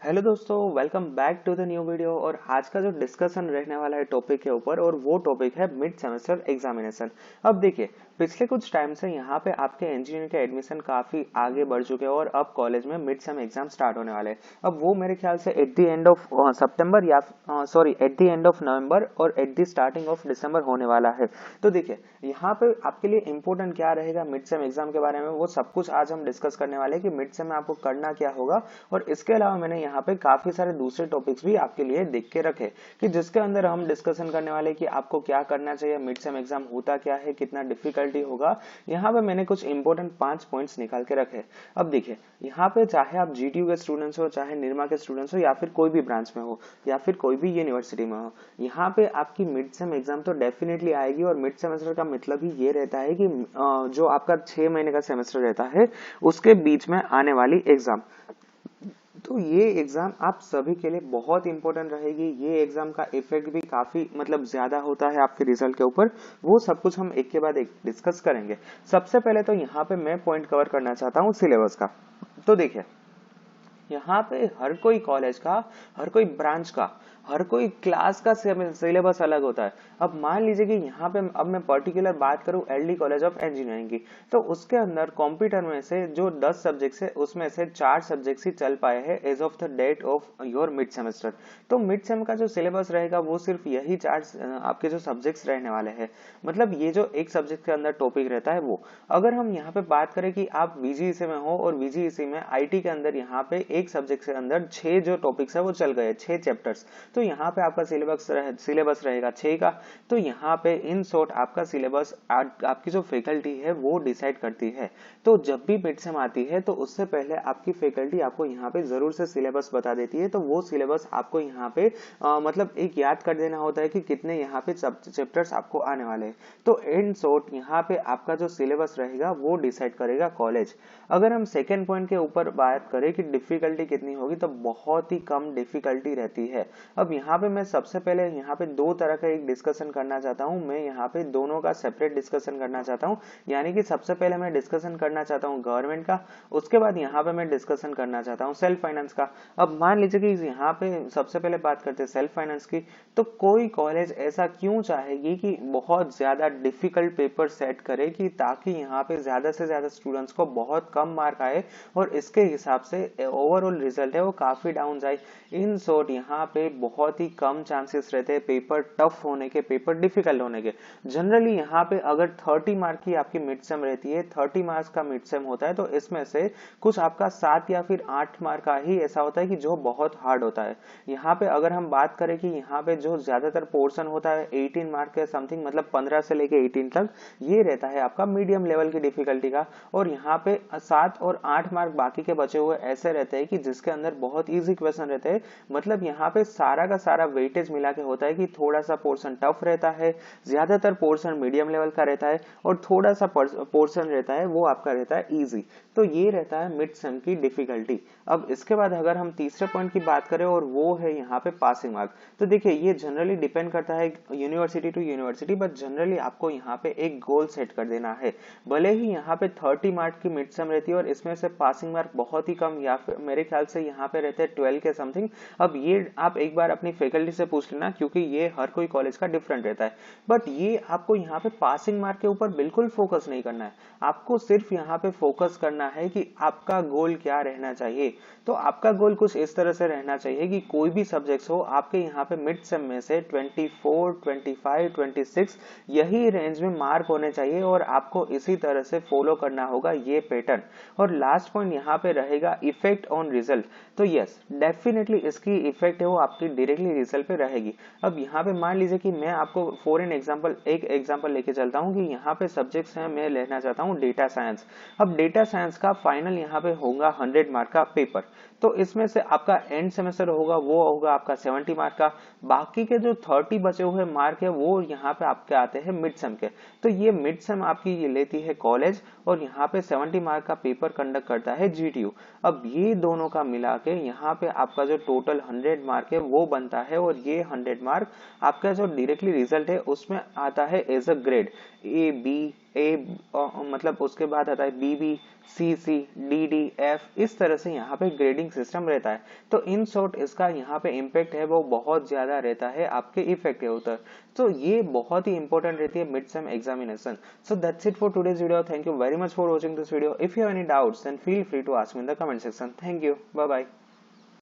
Hello दोस्तों, welcome back to the new video. और आज का जो डिस्कशन रहने वाला है टॉपिक के ऊपर, और वो टॉपिक है मिड सेमेस्टर एग्जामिनेशन। अब देखिए, पिछले कुछ टाइम से यहाँ पे आपके इंजीनियरिंग के एडमिशन काफी आगे बढ़ चुके हैं और अब कॉलेज में मिड सेम एग्जाम स्टार्ट होने वाले हैं। अब वो मेरे ख्याल से at the end of September या sorry at the end of November और at the starting of December होने वाला है। तो देखिए, यहाँ पे आपके लिए इंपॉर्टेंट क्या रहेगा मिड सेम एग्जाम के बारे में, वो सब कुछ आज हम डिस्कस करने वाले हैं कि मिड सेम में आपको करना क्या होगा। और इसके अलावा मैंने यहाँ पे काफी सारे दूसरे टॉपिक्स भी आपके लिए देख के रखे कि जिसके अंदर हम डिस्कशन करने वाले कि आपको क्या करना चाहिए, मिड सेम एग्जाम होता क्या है, कितना डिफिकल्टी होगा। यहाँ पे मैंने कुछ इंपॉर्टेंट 5 पॉइंट्स निकाल के रखे। अब देखिए, यहाँ पे चाहे आप जीटीयू के स्टूडेंट्स हो, चाहे निर्मा के स्टूडेंट्स हो, या फिर कोई भी ब्रांच में हो, या फिर कोई भी यूनिवर्सिटी में हो, यहाँ पे आपकी मिड सेम एग्जाम तो डेफिनेटली आएगी। और मिड सेमेस्टर का मतलब ही ये रहता है कि जो आपका 6 महीने का सेमेस्टर रहता है उसके बीच में आने वाली एग्जाम। तो ये एग्जाम आप सभी के लिए बहुत इंपॉर्टेंट रहेगी। ये एग्जाम का इफेक्ट भी काफी मतलब ज्यादा होता है आपके रिजल्ट के ऊपर। वो सब कुछ हम एक के बाद एक डिस्कस करेंगे। सबसे पहले तो यहाँ पे मैं पॉइंट कवर करना चाहता हूँ सिलेबस का। तो देखिए, यहाँ पे हर कोई कॉलेज का, हर कोई ब्रांच का, हर कोई क्लास का सिलेबस अलग होता है। अब मान लीजिए कि यहाँ पे अब मैं पर्टिकुलर बात करूँ एलडी कॉलेज ऑफ इंजीनियरिंग की, तो उसके अंदर कंप्यूटर में से जो 10 सब्जेक्ट्स है उसमें से 4 सब्जेक्ट्स ही चल पाए हैं as of the date of your mid semester. तो मिड सेम का जो सिलेबस रहेगा वो सिर्फ यही 4 आपके जो सब्जेक्ट्स रहने वाले हैं। मतलब ये जो एक सब्जेक्ट के अंदर टॉपिक रहता है वो। अगर हम यहाँ पे बात करें कि आप वीजीईसी में हो और वीजीईसी में आईटी के अंदर यहाँ पे एक सब्जेक्ट के अंदर 6 जो टॉपिक्स है वो चल गए, 6 चैप्टर्स। तो यहाँ पे आपका सिलेबस रहेगा 6 का। तो यहाँ पे इन शॉर्ट आपका सिलेबस आपकी जो फैकल्टी है वो डिसाइड करती है। तो जब भी मिड सेम आती है तो उससे पहले आपकी फैकल्टी आपको यहाँ पे जरूर से सिलेबस बता देती है। तो वो सिलेबस आपको यहाँ पे मतलब एक याद कर देना होता है कि कितने यहाँ पे चैप्टर्स आपको आने वाले हैं। तो इन शॉर्ट यहाँ पे आपका जो सिलेबस रहेगा वो डिसाइड करेगा कॉलेज। अगर हम सेकेंड पॉइंट के ऊपर बात करें कि डिफिकल्टी कितनी होगी, तो बहुत ही कम डिफिकल्टी रहती है। अब यहाँ पे मैं सबसे पहले यहाँ पे दो तरह का एक डिस्कशन करना चाहता हूँ। मैं यहाँ पे दोनों का सेपरेट डिस्कशन करना चाहता हूँ। यानी कि सबसे पहले मैं डिस्कशन करना चाहता हूँ गवर्नमेंट का, उसके बाद यहाँ पे मैं डिस्कशन करना चाहता हूँ सेल्फ फाइनेंस का। अब मान लीजिए कि यहाँ पे सबसे पहले बात करते हैं सेल्फ फाइनेंस की। तो कोई कॉलेज ऐसा क्यों चाहेगी कि बहुत ज्यादा डिफिकल्ट पेपर सेट करे कि ताकि यहाँ पे ज्यादा से ज्यादा स्टूडेंट्स को बहुत कम मार्क आए और इसके हिसाब से ओवरऑल रिजल्ट है वो काफी डाउन जाए। इन शॉर्ट यहाँ पे बहुत ही कम चांसेस रहते हैं पेपर टफ होने के, पेपर डिफिकल्ट होने के। जनरली यहाँ पे अगर 30 मार्क की आपकी मिड सेम रहती है, 30 मार्क्स का मिड सेम होता है, तो इसमें से कुछ आपका 7 या फिर 8 मार्क का ही ऐसा होता है कि जो बहुत हार्ड होता है। यहाँ पे अगर हम बात करें कि यहाँ पे जो ज्यादातर पोर्शन होता है 18 मार्क के समथिंग, मतलब 15 से लेके 18 तक, ये रहता है आपका मीडियम लेवल की डिफिकल्टी का। और यहाँ पे 7 और 8 मार्क बाकी के बचे हुए ऐसे रहते हैं कि जिसके अंदर बहुत इजी क्वेश्चन रहते हैं। मतलब यहाँ पे सारा का सारा वेटेज मिला के होता है कि थोड़ा सा पोर्शन टफ रहता है, ज्यादातर पोर्शन मीडियम लेवल का रहता है, और थोड़ा सा पोर्शन रहता है वो आपका रहता है इजी। तो ये रहता है मिड सेम की डिफिकल्टी। अब इसके बाद अगर हम तीसरे पॉइंट की बात करें, और वो है यहाँ पे पासिंग मार्क। तो देखिए, ये जनरली डिपेंड करता है university to university, but generally आपको यहाँ पे एक गोल सेट कर देना है। भले ही यहाँ पे 30 मार्क की मिड सेम रहती है और इसमें से पासिंग मार्क बहुत ही कम, या फिर मेरे ख्याल से यहाँ पे रहते हैं 12 के समथिंग। अब ये आप एक बार अपनी फैकल्टी से पूछ लेना, क्योंकि ये हर कोई कॉलेज का डिफरेंट रहता है। बट ये आपको यहाँ पे पासिंग मार्क के ऊपर बिल्कुल फोकस नहीं करना है। आपको सिर्फ यहाँ पे फोकस करना है कि आपका गोल क्या रहना चाहिए। तो आपका गोल कुछ इस तरह से रहना चाहिए कि कोई भी सब्जेक्ट्स हो आपके यहाँ पे मिड सेम में से 24, 25, 26 यही रेंज में मार्क होने चाहिए, और आपको इसी तरह से फॉलो करना होगा ये पैटर्न। और लास्ट पॉइंट यहाँ पे रहेगा इफेक्ट ऑन रिजल्ट। तो यस, डेफिनेटली इसकी इफेक्ट है वो आपकी डायरेक्टली रिजल्ट पे रहेगी। अब यहाँ पे मान लीजिए कि मैं आपको फॉर एन एग्जांपल एक एग्जांपल लेके चलता हूँ कि यहाँ पे सब्जेक्ट्स हैं, मैं लेना चाहता हूँ डेटा साइंस। अब डेटा साइंस का फाइनल यहाँ पे होगा 100 मार्क का पेपर। तो इसमें से आपका एंड सेमेस्टर होगा वो होगा आपका 70 मार्क का। बाकी के जो 30 बचे हुए मार्क है वो यहाँ पे आपके आते हैं मिड सेम के। तो ये मिड सेम आपकी ये लेती है कॉलेज, और यहाँ पे 70 मार्क का पेपर कंडक्ट करता है जीटीयू। अब ये दोनों का मिला के यहाँ पे आपका जो टोटल 100 मार्क है वो बनता है, और ये 100 मार्क आपका जो डायरेक्टली रिजल्ट है उसमें आता है as a grade A, B, A, मतलब उसके बाद आता है BB, CC, DD, F, इस तरह से यहाँ पे ग्रेडिंग सिस्टम रहता है। तो इन शॉर्ट इसका यहाँ पे इम्पैक्ट है वो बहुत ज्यादा रहता है आपके इफेक्ट के ऊपर। तो ये बहुत ही इंपॉर्टेंट रहती है mid sem examination. So that's it for today's video. Thank you very much for watching this video. If you have any doubts, then feel free to ask me in the comment section. Thank you. Bye bye.